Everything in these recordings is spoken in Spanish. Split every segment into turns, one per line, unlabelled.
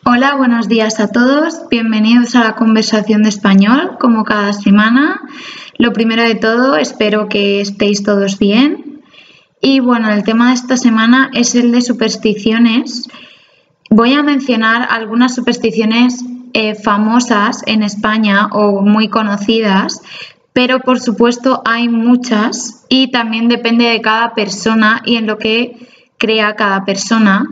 Hola, buenos días a todos. Bienvenidos a la conversación de español, como cada semana. Lo primero de todo, espero que estéis todos bien. Y bueno, el tema de esta semana es el de supersticiones. Voy a mencionar algunas supersticiones famosas en España o muy conocidas, pero por supuesto hay muchas y también depende de cada persona y en lo que crea cada persona.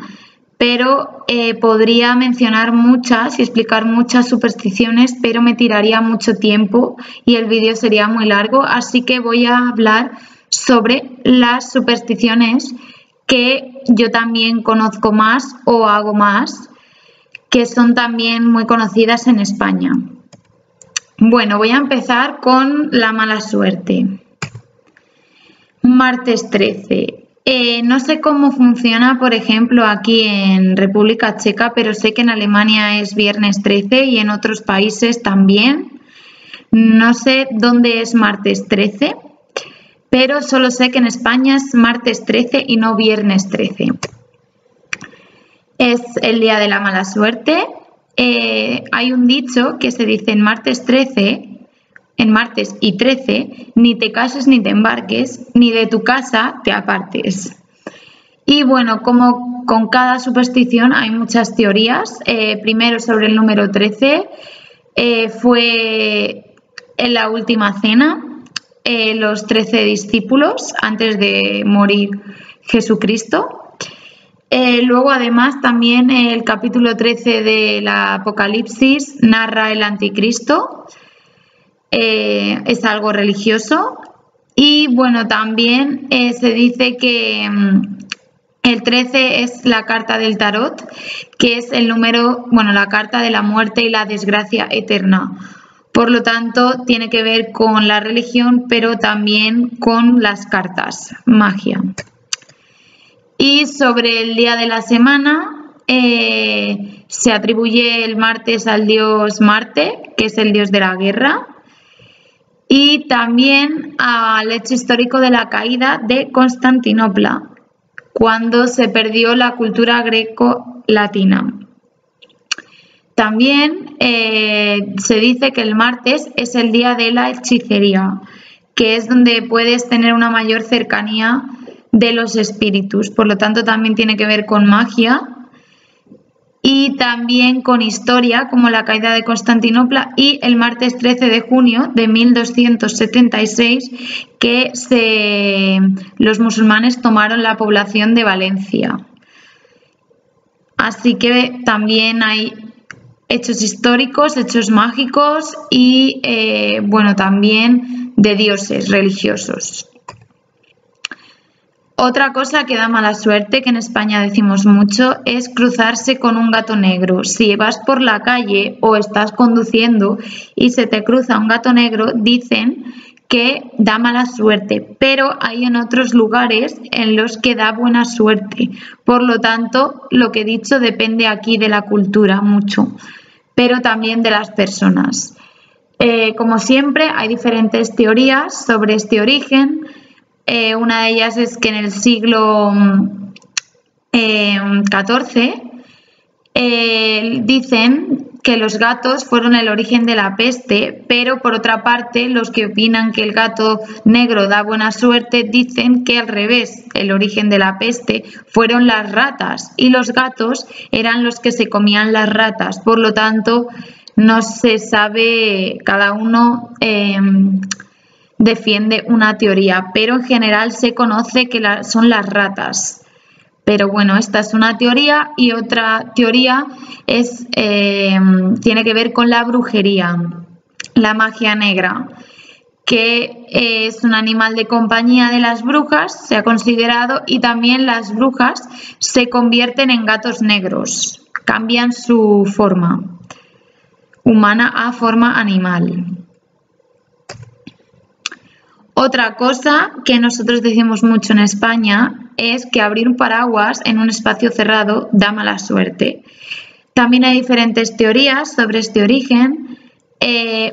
Pero podría mencionar muchas y explicar muchas supersticiones, pero me tiraría mucho tiempo y el vídeo sería muy largo, así que voy a hablar sobre las supersticiones que yo también conozco más o hago más, que son también muy conocidas en España. Bueno, voy a empezar con la mala suerte. Martes 13. No sé cómo funciona, por ejemplo, aquí en República Checa, pero sé que en Alemania es viernes 13 y en otros países también. No sé dónde es martes 13, pero solo sé que en España es martes 13 y no viernes 13. Es el día de la mala suerte. Hay un dicho que se dice en martes 13... En martes y 13, ni te cases ni te embarques, ni de tu casa te apartes. Y bueno, como con cada superstición hay muchas teorías. Primero sobre el número 13, fue en la última cena, los 13 discípulos antes de morir Jesucristo. Luego además también el capítulo 13 del Apocalipsis narra el anticristo. Es algo religioso y bueno, también se dice que el 13 es la carta del tarot, que es el número, bueno, la carta de la muerte y la desgracia eterna. Por lo tanto, tiene que ver con la religión, pero también con las cartas, magia. Y sobre el día de la semana, se atribuye el martes al dios Marte, que es el dios de la guerra. Y también al hecho histórico de la caída de Constantinopla, cuando se perdió la cultura greco-latina. También se dice que el martes es el día de la hechicería, que es donde puedes tener una mayor cercanía de los espíritus. Por lo tanto, también tiene que ver con magia. Y también con historia, como la caída de Constantinopla y el martes 13 de junio de 1276, que los musulmanes tomaron la población de Valencia. Así que también hay hechos históricos, hechos mágicos y, bueno, también de dioses religiosos. Otra cosa que da mala suerte, que en España decimos mucho, es cruzarse con un gato negro. Si vas por la calle o estás conduciendo y se te cruza un gato negro, dicen que da mala suerte, pero hay en otros lugares en los que da buena suerte. Por lo tanto, lo que he dicho depende aquí de la cultura mucho, pero también de las personas. Como siempre, hay diferentes teorías sobre este origen. Una de ellas es que en el siglo XIV dicen que los gatos fueron el origen de la peste, pero por otra parte los que opinan que el gato negro da buena suerte dicen que al revés, el origen de la peste fueron las ratas y los gatos eran los que se comían las ratas. Por lo tanto, no se sabe, cada uno defiende una teoría, pero en general se conoce que son las ratas. Pero bueno, esta es una teoría y otra teoría tiene que ver con la brujería, la magia negra, que es un animal de compañía de las brujas, se ha considerado, y también las brujas se convierten en gatos negros, cambian su forma humana a forma animal. Otra cosa que nosotros decimos mucho en España es que abrir un paraguas en un espacio cerrado da mala suerte. También hay diferentes teorías sobre este origen.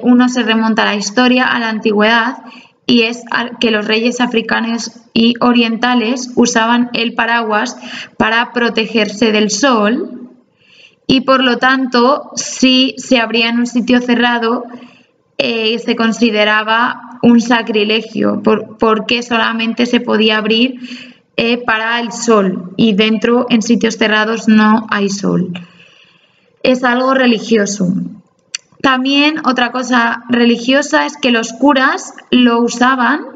Uno se remonta a la historia, a la antigüedad, y es que los reyes africanos y orientales usaban el paraguas para protegerse del sol y por lo tanto, si se abría en un sitio cerrado, se consideraba un sacrilegio, porque solamente se podía abrir para el sol y dentro, en sitios cerrados, no hay sol. Es algo religioso. También otra cosa religiosa es que los curas lo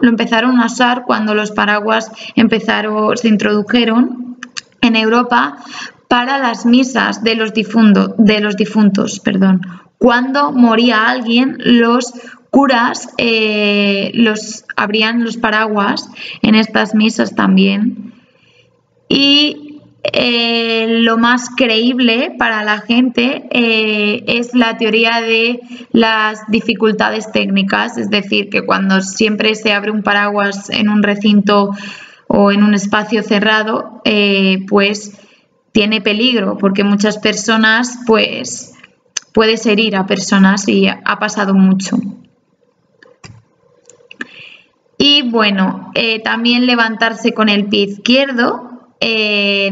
empezaron a usar cuando los paraguas se introdujeron en Europa para las misas de los difuntos. Cuando moría alguien, los curas abrían los paraguas en estas misas también. Y lo más creíble para la gente es la teoría de las dificultades técnicas, es decir, que cuando siempre se abre un paraguas en un recinto o en un espacio cerrado, pues tiene peligro, porque muchas personas, pues puedes herir a personas y ha pasado mucho. Y bueno, también levantarse con el pie izquierdo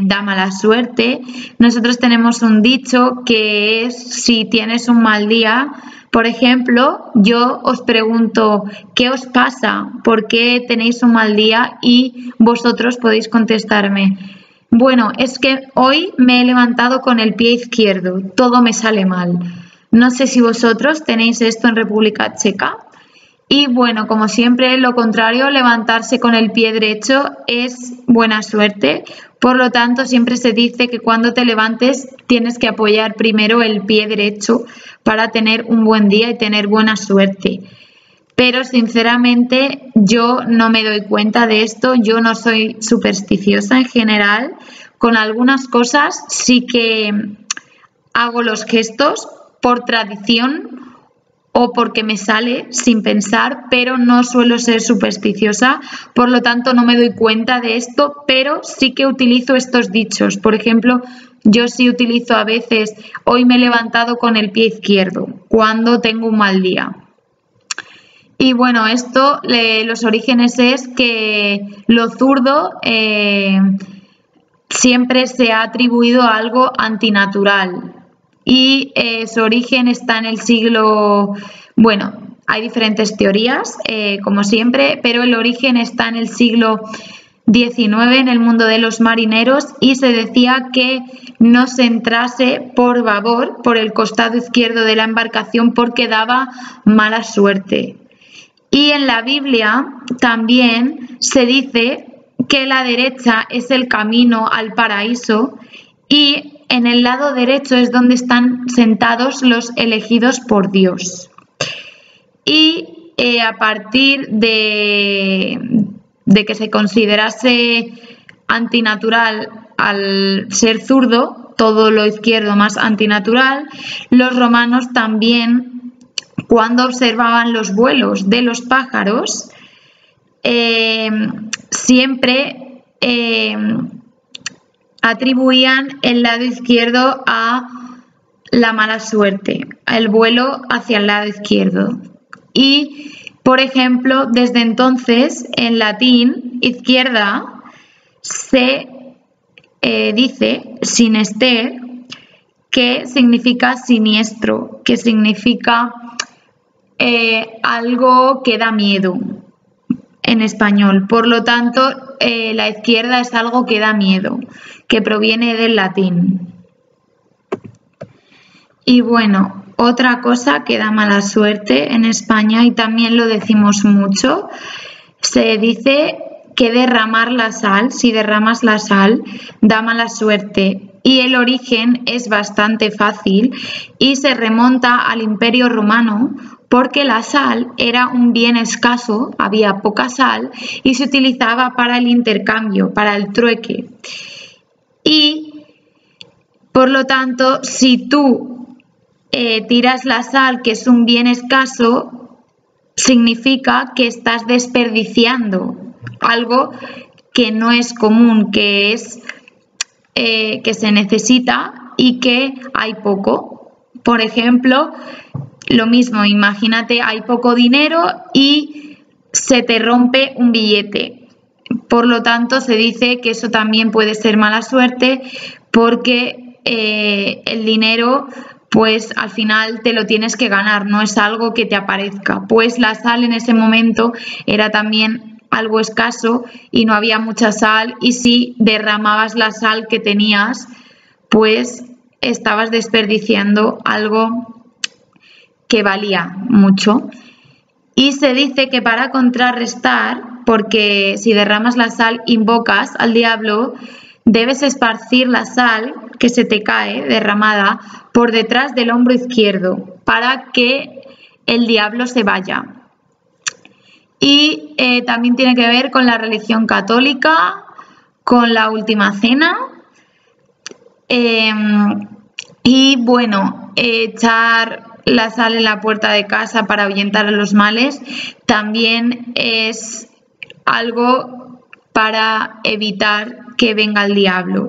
da mala suerte. Nosotros tenemos un dicho que es: si tienes un mal día, por ejemplo, yo os pregunto ¿qué os pasa? ¿Por qué tenéis un mal día? Y vosotros podéis contestarme: bueno, es que hoy me he levantado con el pie izquierdo, todo me sale mal. No sé si vosotros tenéis esto en República Checa. Y bueno, como siempre, lo contrario, levantarse con el pie derecho es buena suerte. Por lo tanto, siempre se dice que cuando te levantes tienes que apoyar primero el pie derecho para tener un buen día y tener buena suerte. Pero sinceramente yo no me doy cuenta de esto, yo no soy supersticiosa en general. Con algunas cosas sí que hago los gestos por tradición o porque me sale sin pensar, pero no suelo ser supersticiosa, por lo tanto no me doy cuenta de esto, pero sí que utilizo estos dichos. Por ejemplo, yo sí utilizo a veces: hoy me he levantado con el pie izquierdo, cuando tengo un mal día. Y bueno, esto, los orígenes es que lo zurdo siempre se ha atribuido a algo antinatural. Y su origen está en el siglo... Bueno, hay diferentes teorías, como siempre, pero el origen está en el siglo XIX, en el mundo de los marineros, y se decía que no se entrase por babor, por el costado izquierdo de la embarcación, porque daba mala suerte. Y en la Biblia también se dice que la derecha es el camino al paraíso y en el lado derecho es donde están sentados los elegidos por Dios. Y a partir de que se considerase antinatural al ser zurdo, todo lo izquierdo más antinatural, los romanos también, cuando observaban los vuelos de los pájaros, siempre atribuían el lado izquierdo a la mala suerte, el vuelo hacia el lado izquierdo. Y, por ejemplo, desde entonces, en latín, izquierda se dice sinester, que significa siniestro, que significa algo que da miedo en español. Por lo tanto, la izquierda es algo que da miedo, que proviene del latín. Y bueno, otra cosa que da mala suerte en España, y también lo decimos mucho, se dice que derramar la sal, si derramas la sal, da mala suerte. Y el origen es bastante fácil y se remonta al Imperio Romano, porque la sal era un bien escaso, había poca sal y se utilizaba para el intercambio, para el trueque. Y por lo tanto, si tú tiras la sal, que es un bien escaso, significa que estás desperdiciando algo que no es común, que es que se necesita y que hay poco. Por ejemplo, lo mismo, imagínate, hay poco dinero y se te rompe un billete. Por lo tanto, se dice que eso también puede ser mala suerte, porque el dinero pues al final te lo tienes que ganar, no es algo que te aparezca. Pues la sal en ese momento era también algo escaso y no había mucha sal, y si derramabas la sal que tenías, pues estabas desperdiciando algo que valía mucho. Y se dice que para contrarrestar, porque si derramas la sal invocas al diablo, debes esparcir la sal que se te cae derramada por detrás del hombro izquierdo para que el diablo se vaya. Y también tiene que ver con la religión católica, con la última cena. Y bueno, echar la sal en la puerta de casa para ahuyentar los males también es algo para evitar que venga el diablo.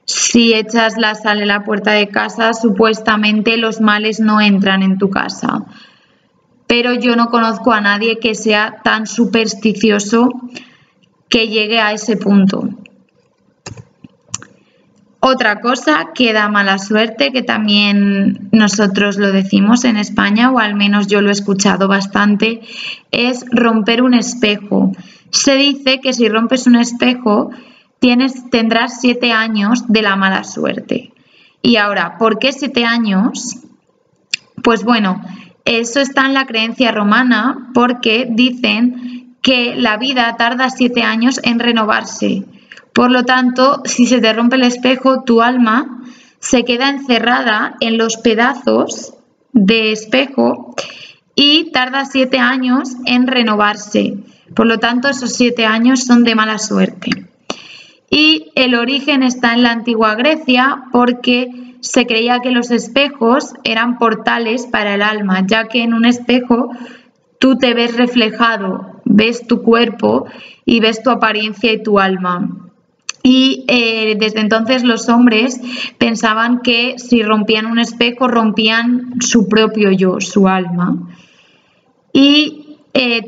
Si echas la sal en la puerta de casa, supuestamente los males no entran en tu casa. Pero yo no conozco a nadie que sea tan supersticioso que llegue a ese punto. Otra cosa que da mala suerte, que también nosotros lo decimos en España, o al menos yo lo he escuchado bastante, es romper un espejo. Se dice que si rompes un espejo tendrás 7 años de la mala suerte. Y ahora, ¿por qué 7 años? Pues bueno, eso está en la creencia romana, porque dicen que la vida tarda 7 años en renovarse. Por lo tanto, si se te rompe el espejo, tu alma se queda encerrada en los pedazos de espejo y tarda 7 años en renovarse. Por lo tanto, esos 7 años son de mala suerte. Y el origen está en la antigua Grecia, porque se creía que los espejos eran portales para el alma, ya que en un espejo tú te ves reflejado, ves tu cuerpo y ves tu apariencia y tu alma. Y desde entonces los hombres pensaban que si rompían un espejo, rompían su propio yo, su alma. Y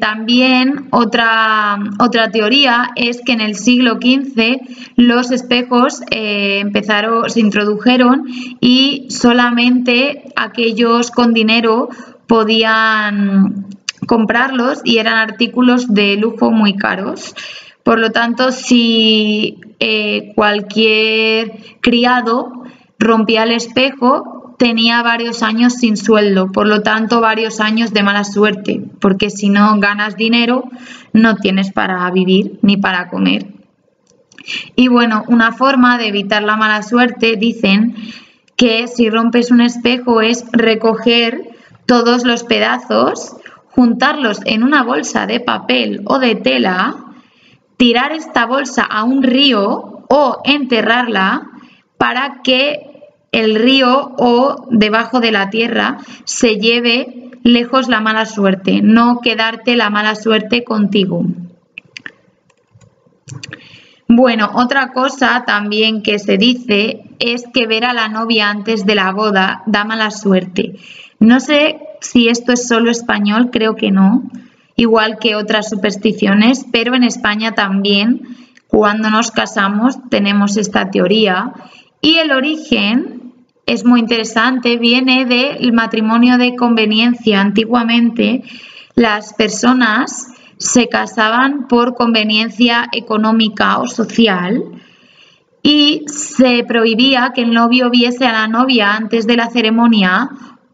también otra teoría es que en el siglo XV los espejos se introdujeron y solamente aquellos con dinero podían comprarlos, y eran artículos de lujo muy caros. Por lo tanto, si cualquier criado rompía el espejo, tenía varios años sin sueldo, por lo tanto varios años de mala suerte, porque si no ganas dinero no tienes para vivir ni para comer. Y bueno, una forma de evitar la mala suerte, dicen que si rompes un espejo es recoger todos los pedazos, juntarlos en una bolsa de papel o de tela, tirar esta bolsa a un río o enterrarla para que el río o debajo de la tierra se lleve lejos la mala suerte, no quedarte la mala suerte contigo. Bueno, otra cosa también que se dice es que ver a la novia antes de la boda da mala suerte. No sé si esto es solo español, creo que no, igual que otras supersticiones, pero en España también, cuando nos casamos, tenemos esta teoría. Y el origen es muy interesante, viene del matrimonio de conveniencia. Antiguamente las personas se casaban por conveniencia económica o social y se prohibía que el novio viese a la novia antes de la ceremonia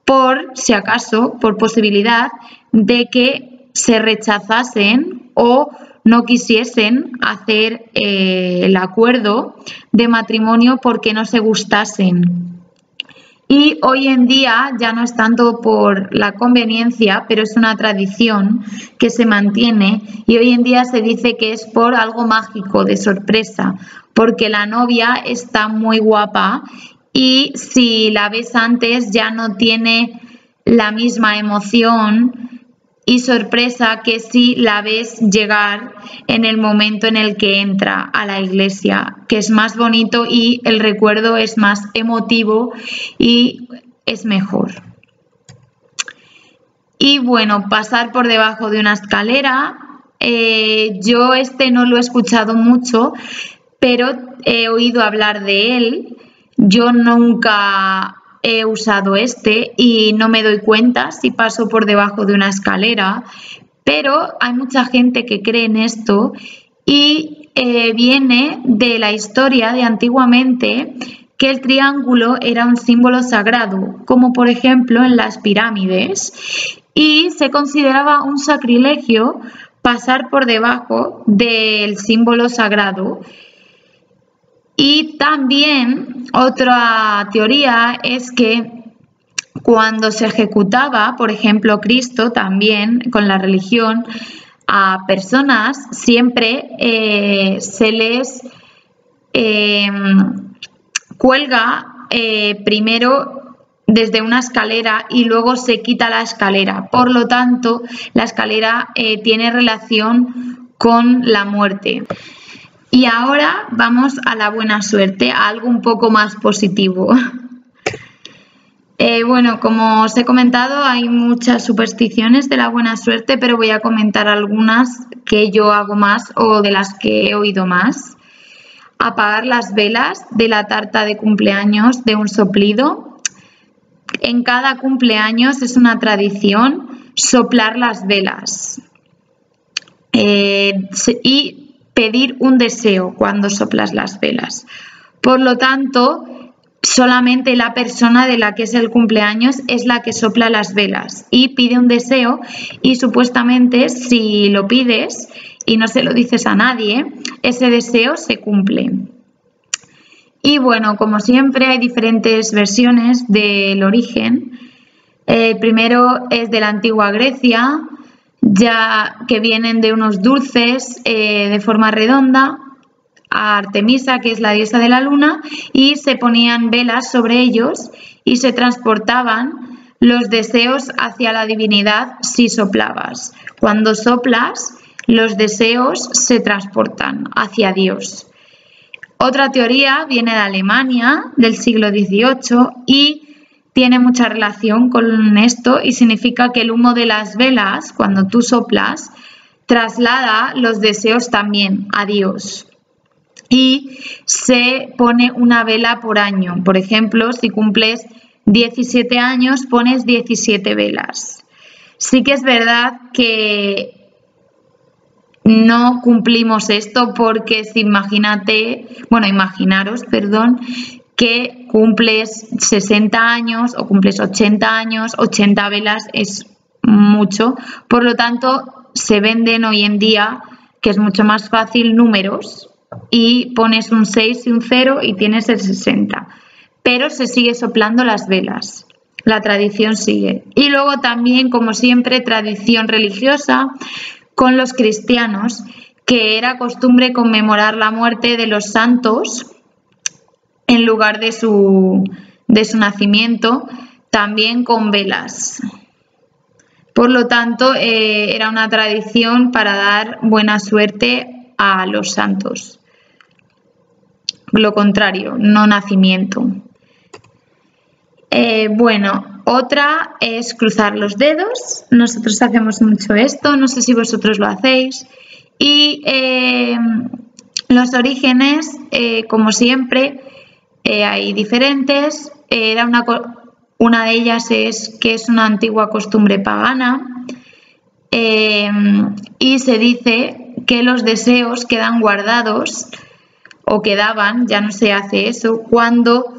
por, si acaso, por posibilidad de que se rechazasen o no quisiesen hacer el acuerdo de matrimonio porque no se gustasen. Y hoy en día ya no es tanto por la conveniencia, pero es una tradición que se mantiene, y hoy en día se dice que es por algo mágico, de sorpresa, porque la novia está muy guapa y si la ves antes ya no tiene la misma emoción y sorpresa que si la ves llegar en el momento en el que entra a la iglesia, que es más bonito y el recuerdo es más emotivo y es mejor. Y bueno, pasar por debajo de una escalera, yo no lo he escuchado mucho, pero he oído hablar de él. Yo nunca he usado este y no me doy cuenta si paso por debajo de una escalera, pero hay mucha gente que cree en esto y viene de la historia de antiguamente, que el triángulo era un símbolo sagrado, como por ejemplo en las pirámides, y se consideraba un sacrilegio pasar por debajo del símbolo sagrado. Y también otra teoría es que cuando se ejecutaba, por ejemplo, Cristo también con la religión, a personas siempre se les cuelga primero desde una escalera y luego se quita la escalera. Por lo tanto, la escalera tiene relación con la muerte. Y ahora vamos a la buena suerte, a algo un poco más positivo. Bueno, como os he comentado, hay muchas supersticiones de la buena suerte, pero voy a comentar algunas que yo hago más o de las que he oído más. Apagar las velas de la tarta de cumpleaños de un soplido. En cada cumpleaños es una tradición soplar las velas y pedir un deseo cuando soplas las velas. Por lo tanto, solamente la persona de la que es el cumpleaños es la que sopla las velas y pide un deseo, y supuestamente si lo pides y no se lo dices a nadie, ese deseo se cumple. Y bueno, como siempre hay diferentes versiones del origen. El primero es de la antigua Grecia, ya que vienen de unos dulces de forma redonda a Artemisa, que es la diosa de la luna, y se ponían velas sobre ellos y se transportaban los deseos hacia la divinidad si soplabas. Cuando soplas, los deseos se transportan hacia Dios. Otra teoría viene de Alemania, del siglo XVIII, y tiene mucha relación con esto y significa que el humo de las velas, cuando tú soplas, traslada los deseos también a Dios. Y se pone una vela por año. Por ejemplo, si cumples 17 años, pones 17 velas. Sí que es verdad que no cumplimos esto porque si imaginaros, que cumples 60 años o cumples 80 años, 80 velas es mucho. Por lo tanto, se venden hoy en día, que es mucho más fácil, números, y pones un 6 y un 0 y tienes el 60. Pero se sigue soplando las velas. La tradición sigue. Y luego también, como siempre, tradición religiosa con los cristianos, que era costumbre conmemorar la muerte de los santos en lugar de su nacimiento, también con velas. Por lo tanto, era una tradición para dar buena suerte a los santos. Lo contrario, no nacimiento. Bueno, otra es cruzar los dedos. Nosotros hacemos mucho esto, no sé si vosotros lo hacéis. Y los orígenes, como siempre, hay diferentes. Una de ellas es que es una antigua costumbre pagana, y se dice que los deseos quedan guardados o quedaban, ya no se hace eso, cuando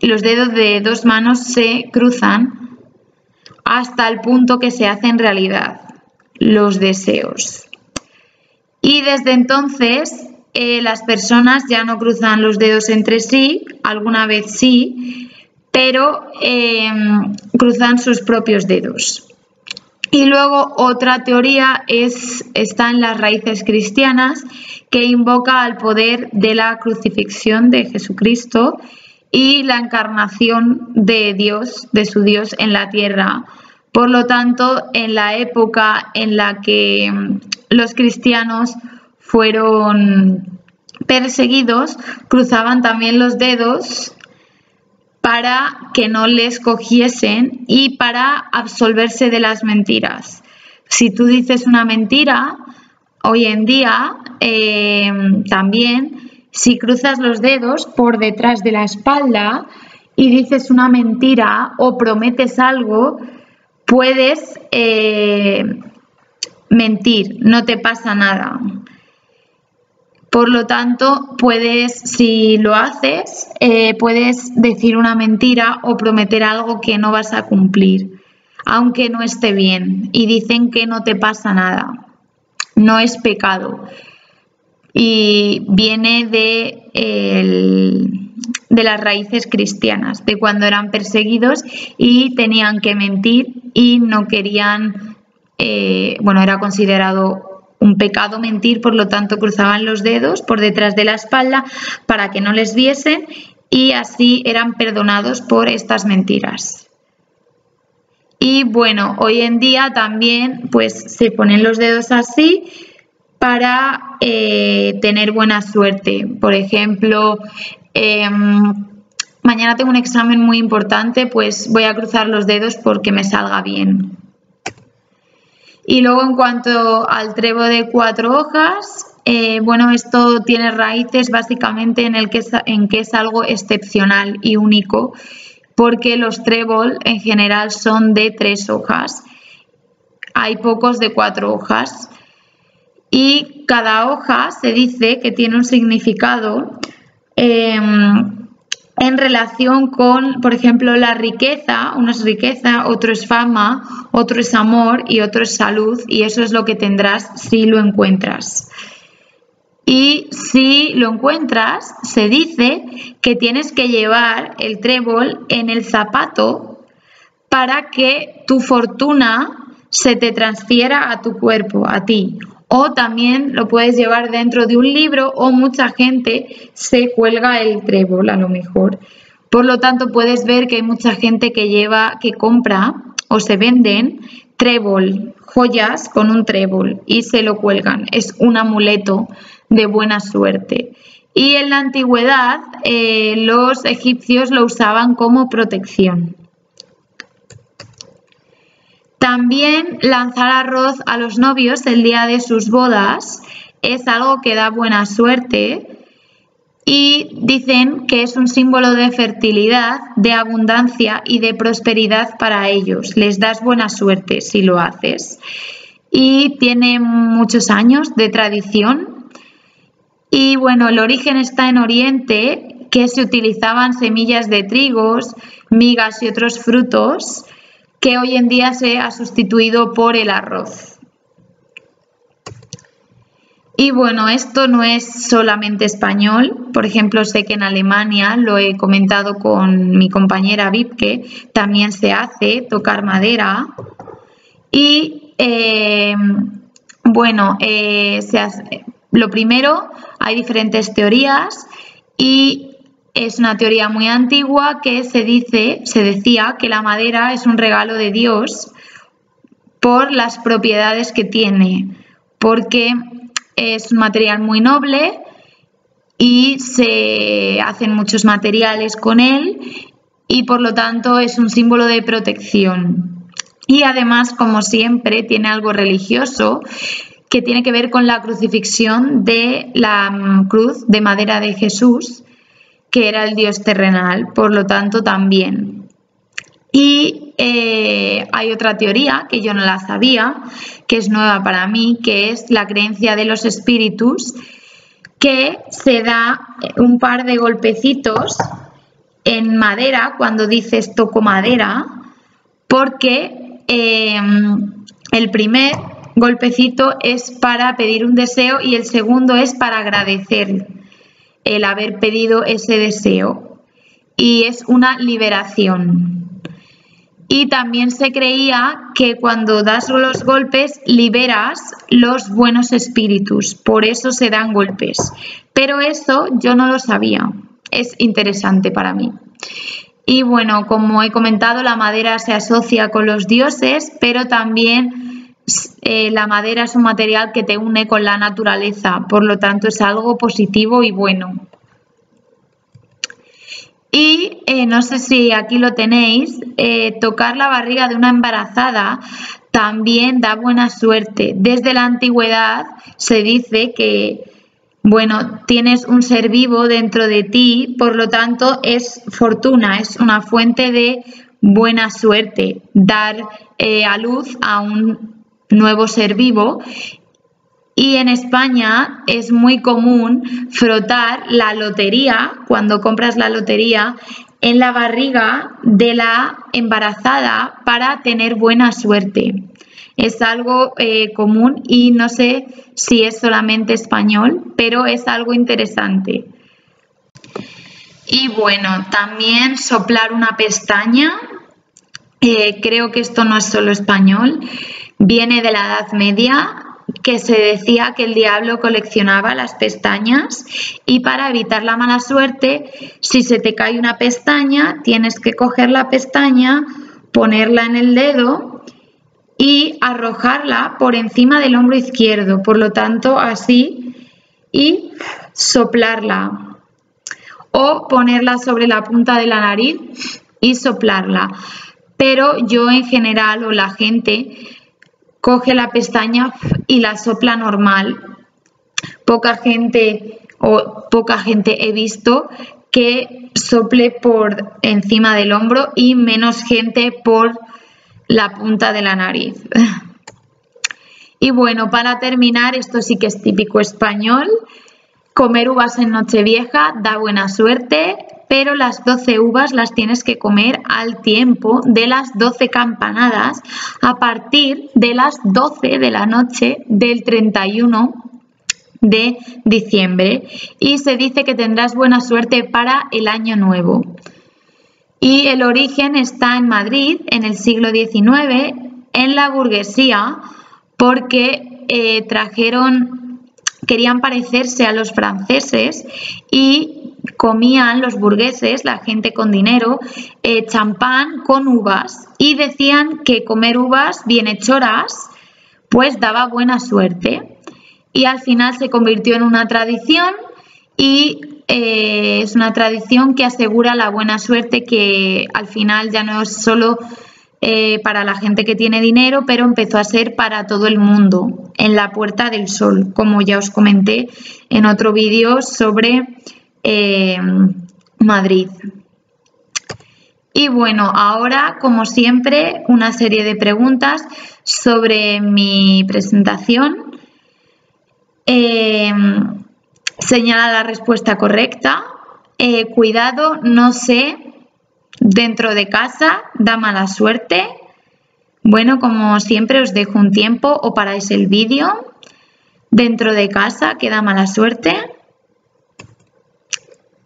los dedos de dos manos se cruzan hasta el punto que se hacen realidad los deseos. Y desde entonces las personas ya no cruzan los dedos entre sí, alguna vez sí, pero cruzan sus propios dedos. Y luego otra teoría está en las raíces cristianas, que invoca al poder de la crucifixión de Jesucristo y la encarnación de Dios, de su Dios en la tierra. Por lo tanto, en la época en la que los cristianos fueron perseguidos, cruzaban también los dedos para que no les cogiesen y para absolverse de las mentiras. Si tú dices una mentira, hoy en día también, si cruzas los dedos por detrás de la espalda y dices una mentira o prometes algo, puedes mentir, no te pasa nada. Por lo tanto, si lo haces, puedes decir una mentira o prometer algo que no vas a cumplir, aunque no esté bien. Y dicen que no te pasa nada, no es pecado. Y viene de las raíces cristianas, de cuando eran perseguidos y tenían que mentir y no querían, era considerado un pecado mentir, por lo tanto cruzaban los dedos por detrás de la espalda para que no les viesen y así eran perdonados por estas mentiras. Y bueno, hoy en día también pues se ponen los dedos así para tener buena suerte. Por ejemplo, mañana tengo un examen muy importante, pues voy a cruzar los dedos porque me salga bien. Y luego, en cuanto al trébol de 4 hojas, esto tiene raíces básicamente en que es algo excepcional y único, porque los trébol en general son de 3 hojas. Hay pocos de 4 hojas. Y cada hoja se dice que tiene un significado en relación con, por ejemplo, la riqueza. Uno es riqueza, otro es fama, otro es amor y otro es salud, y eso es lo que tendrás si lo encuentras. Y si lo encuentras, se dice que tienes que llevar el trébol en el zapato para que tu fortuna se te transfiera a tu cuerpo, a ti. O también lo puedes llevar dentro de un libro, o mucha gente se cuelga el trébol a lo mejor. Por lo tanto, puedes ver que hay mucha gente que compra o se venden trébol, joyas con un trébol y se lo cuelgan. Es un amuleto de buena suerte. Y en la antigüedad los egipcios lo usaban como protección. También lanzar arroz a los novios el día de sus bodas es algo que da buena suerte y dicen que es un símbolo de fertilidad, de abundancia y de prosperidad para ellos. Les das buena suerte si lo haces. Y tiene muchos años de tradición. Y bueno, el origen está en Oriente, que se utilizaban semillas de trigos, migas y otros frutos, que hoy en día se ha sustituido por el arroz. Y bueno, esto no es solamente español. Por ejemplo, sé que en Alemania, lo he comentado con mi compañera Vipke, también se hace tocar madera. Y lo primero, hay diferentes teorías y es una teoría muy antigua que se decía que la madera es un regalo de Dios por las propiedades que tiene, porque es un material muy noble y se hacen muchos materiales con él y por lo tanto es un símbolo de protección. Y además, como siempre, tiene algo religioso que tiene que ver con la crucifixión de la cruz de madera de Jesús, que era el Dios terrenal, por lo tanto también. Y hay otra teoría que yo no la sabía, que es nueva para mí, que es la creencia de los espíritus, que se da un par de golpecitos en madera cuando dices toco madera, porque el primer golpecito es para pedir un deseo y el segundo es para agradecer el haber pedido ese deseo, y es una liberación. Y también se creía que cuando das los golpes liberas los buenos espíritus, por eso se dan golpes. Pero eso yo no lo sabía, es interesante para mí. Y bueno, como he comentado, la madera se asocia con los dioses, pero también la madera es un material que te une con la naturaleza, por lo tanto es algo positivo y bueno. Y no sé si aquí lo tenéis, tocar la barriga de una embarazada también da buena suerte. Desde la antigüedad se dice que Bueno, tienes un ser vivo dentro de ti, por lo tanto es fortuna, es una fuente de buena suerte dar a luz a un nuevo ser vivo. Y en España es muy común frotar la lotería, cuando compras la lotería, en la barriga de la embarazada para tener buena suerte. Es algo común y no sé si es solamente español, pero es algo interesante. Y bueno, también soplar una pestaña, creo que esto no es solo español, viene de la Edad Media, que se decía que el diablo coleccionaba las pestañas y para evitar la mala suerte, si se te cae una pestaña, tienes que coger la pestaña, ponerla en el dedo y arrojarla por encima del hombro izquierdo, por lo tanto así, y soplarla o ponerla sobre la punta de la nariz y soplarla. Pero yo en general, o la gente, coge la pestaña y la sopla normal. Poca gente he visto que sople por encima del hombro y menos gente por la punta de la nariz. Y bueno, para terminar, esto sí que es típico español, comer uvas en Nochevieja da buena suerte, pero las 12 uvas las tienes que comer al tiempo de las 12 campanadas a partir de las 12 de la noche del 31 de diciembre y se dice que tendrás buena suerte para el año nuevo. Y el origen está en Madrid en el siglo XIX, en la burguesía, porque querían parecerse a los franceses y comían los burgueses, la gente con dinero, champán con uvas y decían que comer uvas bienhechoras pues daba buena suerte y al final se convirtió en una tradición y es una tradición que asegura la buena suerte, que al final ya no es solo para la gente que tiene dinero, pero empezó a ser para todo el mundo, en la Puerta del Sol, como ya os comenté en otro vídeo sobre Madrid. Y bueno, ahora, como siempre, una serie de preguntas sobre mi presentación. Señala la respuesta correcta. Cuidado, no sé, dentro de casa da mala suerte. Bueno, como siempre os dejo un tiempo o paráis el vídeo. Dentro de casa, que da mala suerte.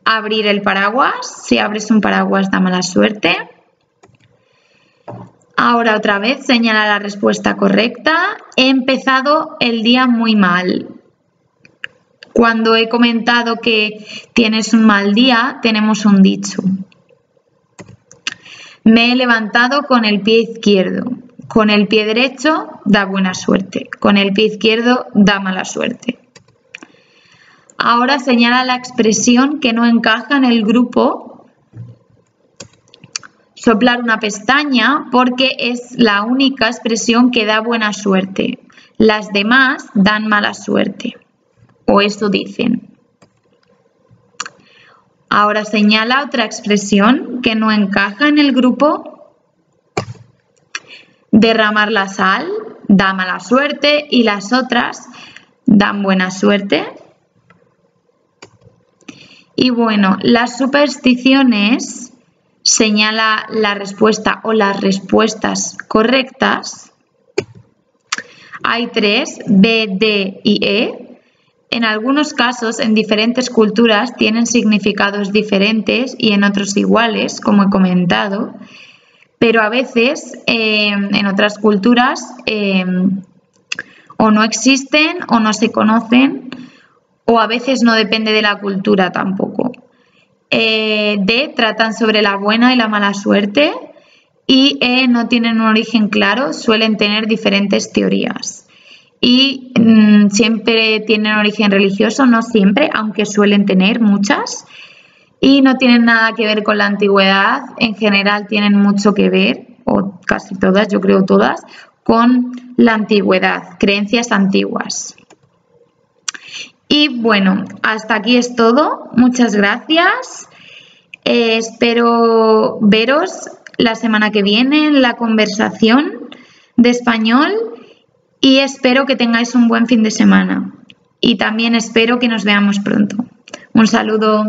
Abrir el paraguas. Si abres un paraguas da mala suerte. Ahora otra vez señala la respuesta correcta. He empezado el día muy mal. Cuando he comentado que tienes un mal día, tenemos un dicho. Me he levantado con el pie izquierdo. Con el pie derecho da buena suerte. Con el pie izquierdo da mala suerte. Ahora señala la expresión que no encaja en el grupo. Soplar una pestaña, porque es la única expresión que da buena suerte. Las demás dan mala suerte. O eso dicen. Ahora señala otra expresión que no encaja en el grupo. Derramar la sal da mala suerte y las otras dan buena suerte. Y bueno, las supersticiones, señala la respuesta o las respuestas correctas. Hay 3, B, D y E. En algunos casos, en diferentes culturas, tienen significados diferentes y en otros iguales, como he comentado. Pero a veces, en otras culturas, o no existen o no se conocen, o a veces no depende de la cultura tampoco. D, tratan sobre la buena y la mala suerte. Y E, no tienen un origen claro, suelen tener diferentes teorías. Y siempre tienen origen religioso, no siempre, aunque suelen tener muchas. Y no tienen nada que ver con la antigüedad, en general tienen mucho que ver, o casi todas, yo creo todas, con la antigüedad, creencias antiguas. Y bueno, hasta aquí es todo. Muchas gracias. Espero veros la semana que viene en la conversación de español y espero que tengáis un buen fin de semana. Y también espero que nos veamos pronto. Un saludo.